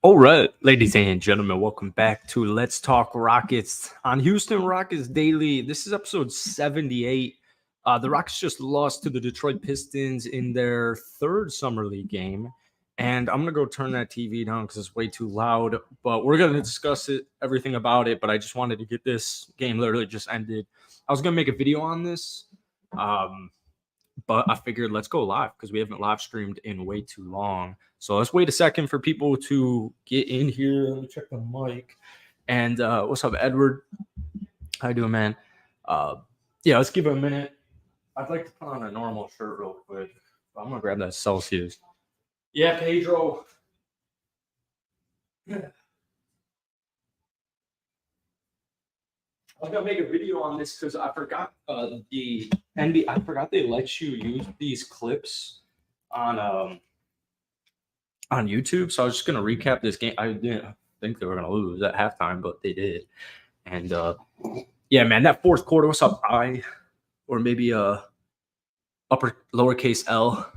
All right, ladies and gentlemen, welcome back to Let's Talk Rockets on Houston Rockets Daily. This is episode 78. The Rockets just lost to the Detroit Pistons in their third Summer League game. And I'm going to go turn that TV down because it's way too loud. But we're going to discuss everything about it. But I just wanted to get this game literally just ended. I was going to make a video on this. But I figured let's go live because we haven't live streamed in way too long. So let's wait a second for people to get in here. Let me check the mic. And what's up, Edward? How you doing, man? Yeah, let's give it a minute. I'd like to put on a normal shirt real quick. I'm going to grab that Celsius. Yeah, Pedro. Yeah. I was gonna make a video on this because I forgot the NBA. I forgot they let you use these clips on YouTube. So I was just gonna recap this game. I didn't think they were gonna lose at halftime, but they did. And yeah, man, that fourth quarter. What's up, I? Or maybe upper lowercase L.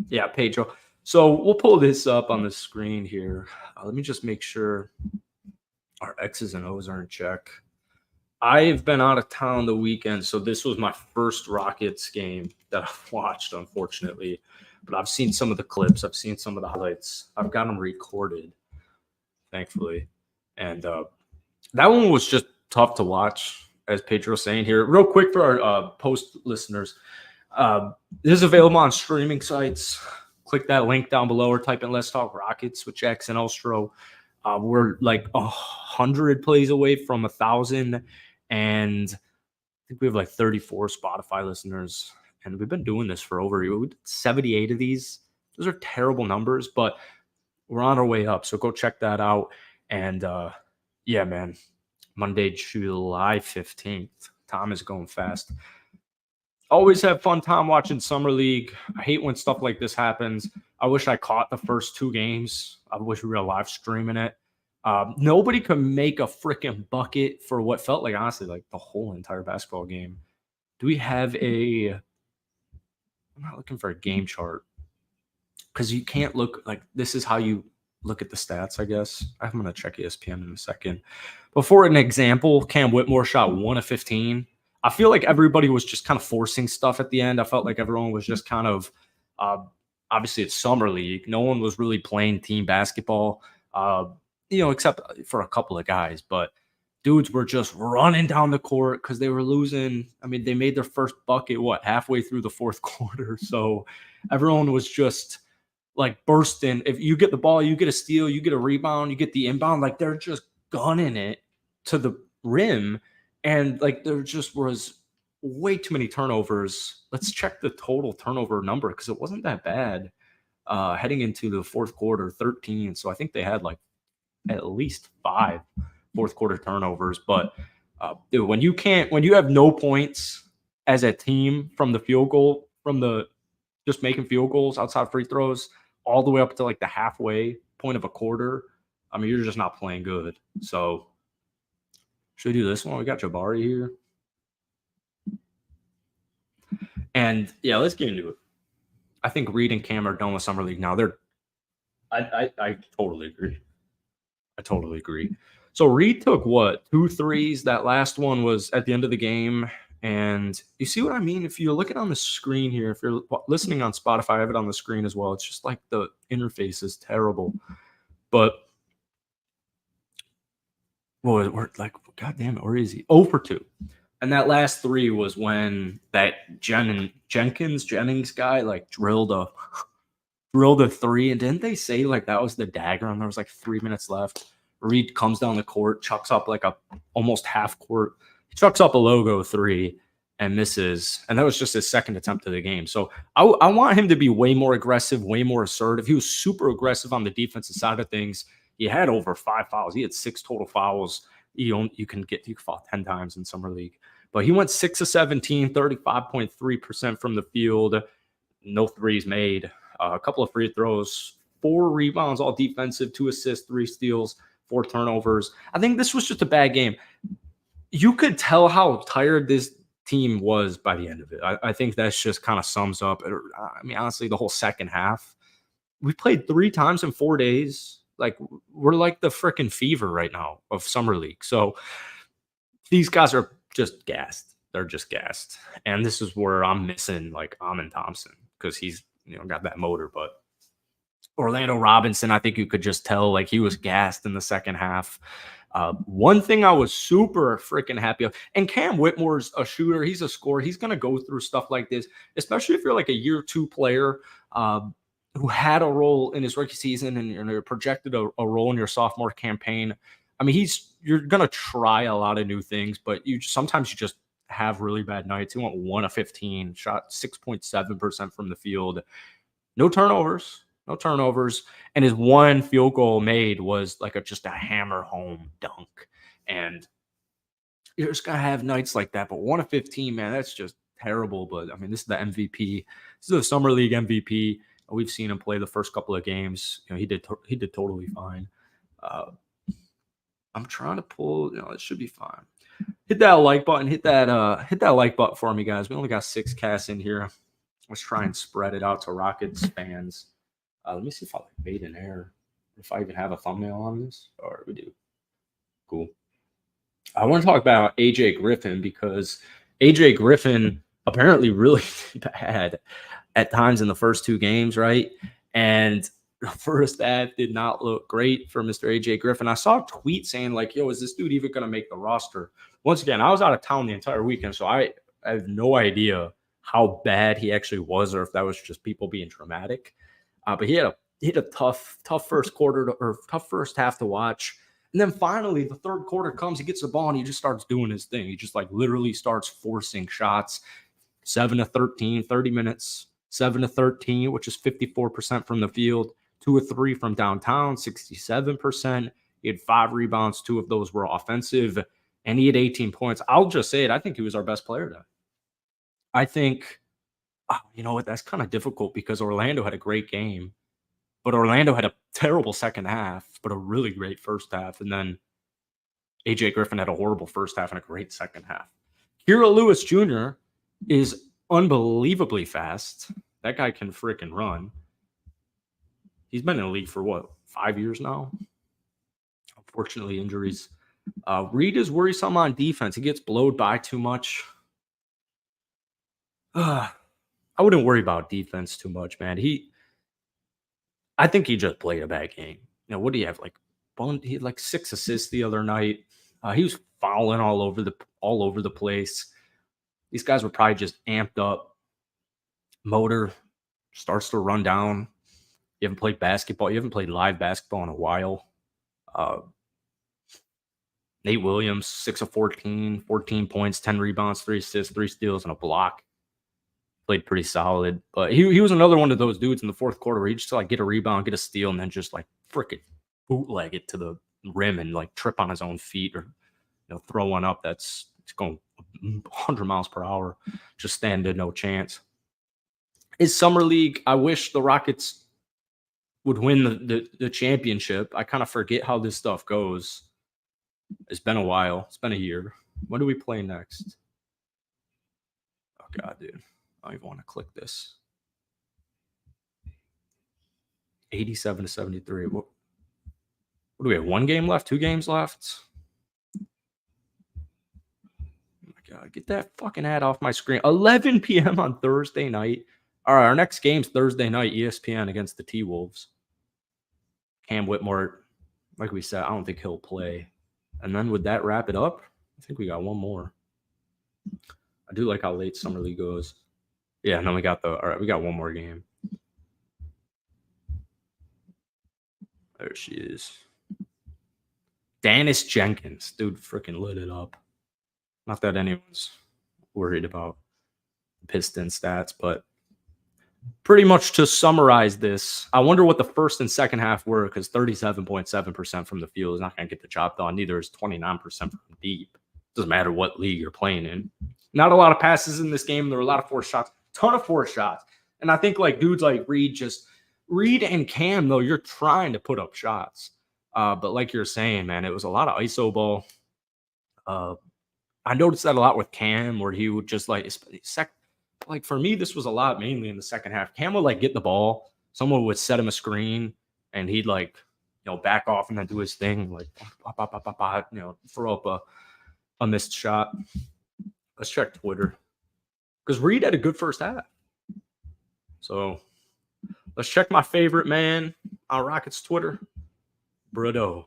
Yeah, Pedro. So we'll pull this up on the screen here. Let me just make sure our X's and O's are in check. I've been out of town the weekend, so this was my first Rockets game that I've watched, unfortunately. But I've seen some of the clips. I've seen some of the highlights. I've got them recorded, thankfully. And that one was just tough to watch, as Pedro's saying here. Real quick for our post listeners, this is available on streaming sites. Click that link down below or type in Let's Talk Rockets with Jackson Elstro. We're like 100 plays away from 1,000. And I think we have like 34 Spotify listeners. And we've been doing this for over 78 of these. Those are terrible numbers, but we're on our way up. So go check that out. And yeah, man, Monday, July 15th. Time is going fast. Always have fun time watching Summer League. I hate when stuff like this happens. I wish I caught the first two games. I wish we were live streaming it. Nobody could make a freaking bucket for what felt like, honestly, like the whole entire basketball game. Do we have I'm not looking for a game chart because you can't look like this is how you look at the stats, I guess. I'm going to check ESPN in a second. But for an example, Cam Whitmore shot 1 of 15. I feel like everybody was just kind of forcing stuff at the end. I felt like everyone was just kind of, obviously it's Summer League. No one was really playing team basketball. Except for a couple of guys, but dudes were just running down the court because they were losing. I mean, they made their first bucket, halfway through the fourth quarter. So everyone was just like bursting. If you get the ball, you get a steal, you get a rebound, you get the inbound, like they're just gunning it to the rim. And like there just was way too many turnovers. Let's check the total turnover number because it wasn't that bad heading into the fourth quarter, 13. So I think they had like at least 5 fourth quarter turnovers. But dude, when you have no points as a team from the field goal, from the just making field goals outside free throws all the way up to like the halfway point of a quarter, I mean, you're just not playing good. So should we do this one? We got Jabari here. And yeah, let's get into it. I think Reed and Cam are done with Summer League now. I totally agree. I totally agree. So Reed took 2 threes. That last one was at the end of the game. And you see what I mean? If you're looking on the screen here, if you're listening on Spotify, I have it on the screen as well. It's just like the interface is terrible. But we're like, God damn it, where is he? 0 for 2. And that last 3 was when that Jennings guy like drilled a 3. And didn't they say like that was the dagger and there was like 3 minutes left? Reed comes down the court, chucks up like a almost half court. He chucks up a logo 3 and misses. And that was just his second attempt of the game. So I want him to be way more aggressive, way more assertive. He was super aggressive on the defensive side of things. He had over 5 fouls. He had 6 total fouls. You can foul 10 times in Summer League. But he went 6 of 17, 35.3% from the field. No threes made. A couple of free throws, 4 rebounds, all defensive, 2 assists, 3 steals, 4 turnovers. I think this was just a bad game. You could tell how tired this team was by the end of it. I think that's just kind of sums up. I mean, honestly, the whole second half. We played 3 times in 4 days. Like we're like the freaking Fever right now of summer league. So these guys are just gassed. They're just gassed. And this is where I'm missing like Amon Thompson because he's got that motor. But Orlando Robinson, I think you could just tell like he was gassed in the second half. One thing I was super freaking happy of, and Cam Whitmore's a shooter. He's a scorer. He's going to go through stuff like this, especially if you're like a year two player who had a role in his rookie season and you're projected a role in your sophomore campaign. I mean, you're going to try a lot of new things, but sometimes you just have really bad nights. He went 1 of 15, shot 6.7% from the field. No turnovers. And his one field goal made was like just a hammer home dunk. And you're just going to have nights like that. But 1 of 15, man, that's just terrible. But I mean, this is the MVP. This is the Summer League MVP. We've seen him play the first couple of games. He did totally fine. I'm trying to pull, it should be fine. Hit that like button. Hit that like button for me, guys. We only got 6 casts in here. Let's try and spread it out to Rockets fans. Let me see if I made an error. If I even have a thumbnail on this. Or we do. Cool. I want to talk about AJ Griffin because AJ Griffin apparently really bad at times in the first 2 games, right? And the first half did not look great for Mr. AJ Griffin. I saw a tweet saying like, yo, is this dude even going to make the roster? Once again, I was out of town the entire weekend, so I have no idea how bad he actually was or if that was just people being dramatic. But he had a tough first quarter or tough first half to watch. And then finally, the third quarter comes, he gets the ball, and he just starts doing his thing. He just like literally starts forcing shots. 7 of 13, 30 minutes, 7 of 13, which is 54% from the field. 2 of 3 from downtown, 67%. He had 5 rebounds. 2 of those were offensive, and he had 18 points. I'll just say it. I think he was our best player today. I think, you know what, that's kind of difficult because Orlando had a great game, but Orlando had a terrible second half, but a really great first half. And then AJ Griffin had a horrible first half and a great second half. Kira Lewis Jr. is unbelievably fast. That guy can freaking run. He's been in the league for what, 5 years now? Unfortunately, injuries. Reed is worrisome on defense. He gets blowed by too much. I wouldn't worry about defense too much, man. I think he just played a bad game. What do you have? He had like 6 assists the other night. He was fouling all over the place. These guys were probably just amped up. Motor starts to run down. You haven't played basketball. You haven't played live basketball in a while. Nate Williams, 6 of 14, 14 points, 10 rebounds, 3 assists, 3 steals, and a block. Played pretty solid. But he was another one of those dudes in the fourth quarter where he just like get a rebound, get a steal, and then just like freaking bootleg it to the rim and like trip on his own feet or throw one up that's going 100 miles per hour. Just standing no chance. His summer league, I wish the Rockets would win the championship. I kind of forget how this stuff goes. It's been a while. It's been a year. When do we play next? Oh, God, dude. I don't even want to click this. 87 to 73. What do we have? 1 game left? 2 games left? Oh, my God. Get that fucking ad off my screen. 11 p.m. on Thursday night. All right, our next game's Thursday night, ESPN against the T-Wolves. Cam Whitmore, like we said, I don't think he'll play. And then would that wrap it up? I think we got one more. I do like how late summer league goes. Yeah, and then we got we got one more game. There she is. Dennis Jenkins. Dude freaking lit it up. Not that anyone's worried about Piston stats, but pretty much to summarize this, I wonder what the first and second half were because 37.7% from the field is not going to get the job done. Neither is 29% from deep. Doesn't matter what league you're playing in. Not a lot of passes in this game. There were a lot of forced shots. Ton of forced shots. And I think like dudes like Reed and Cam, though, you're trying to put up shots. But like you're saying, man, it was a lot of ISO ball. I noticed that a lot with Cam where he would just like for me, this was a lot mainly in the second half. Cam would like get the ball. Someone would set him a screen and he'd like, back off and then do his thing, like, throw up a missed shot. Let's check Twitter because Reed had a good first half. So let's check my favorite man on Rockets Twitter, Brado.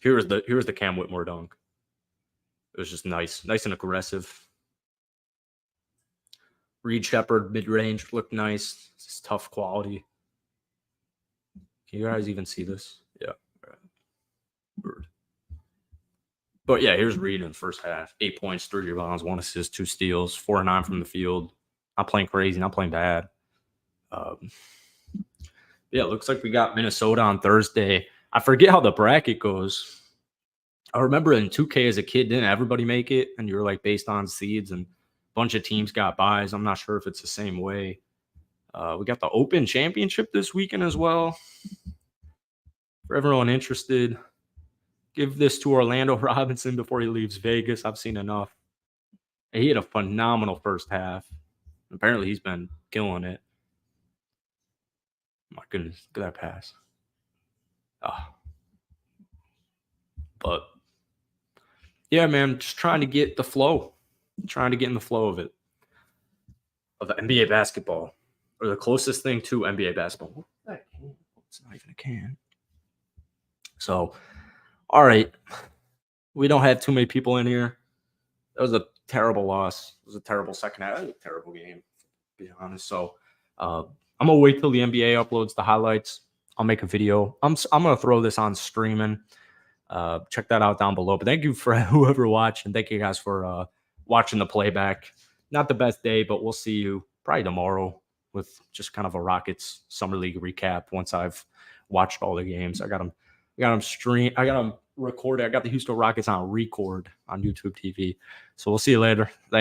Here's the Cam Whitmore dunk. It was just nice and aggressive. Reed Shepherd mid-range looked nice. It's tough quality. Can you guys even see this? Yeah. Bird. But yeah, here's Reed in the first half. 8 points, 3 rebounds, 1 assist, 2 steals, 4 and 9 from the field. Not playing crazy, not playing bad. Yeah, it looks like we got Minnesota on Thursday. I forget how the bracket goes. I remember in 2K as a kid, didn't everybody make it? And you were like based on seeds and a bunch of teams got buys. I'm not sure if it's the same way. We got the Open Championship this weekend as well. For everyone interested, give this to Orlando Robinson before he leaves Vegas. I've seen enough. He had a phenomenal first half. Apparently, he's been killing it. My goodness, look at that pass. But yeah, man, just trying to get the flow. Trying to get in the flow of it. Of the NBA basketball. Or the closest thing to NBA basketball. What's that can? It's not even a can. So, all right. We don't have too many people in here. That was a terrible loss. It was a terrible second half. It was a terrible game, to be honest. So, I'm going to wait till the NBA uploads the highlights. I'll make a video. I'm going to throw this on streaming. Check that out down below. But thank you for whoever watched, and thank you guys for watching the playback. Not the best day, but we'll see you probably tomorrow with just kind of a Rockets Summer League recap once I've watched all the games. I got them recorded. I got the Houston Rockets on record on YouTube TV. So we'll see you later. Thanks.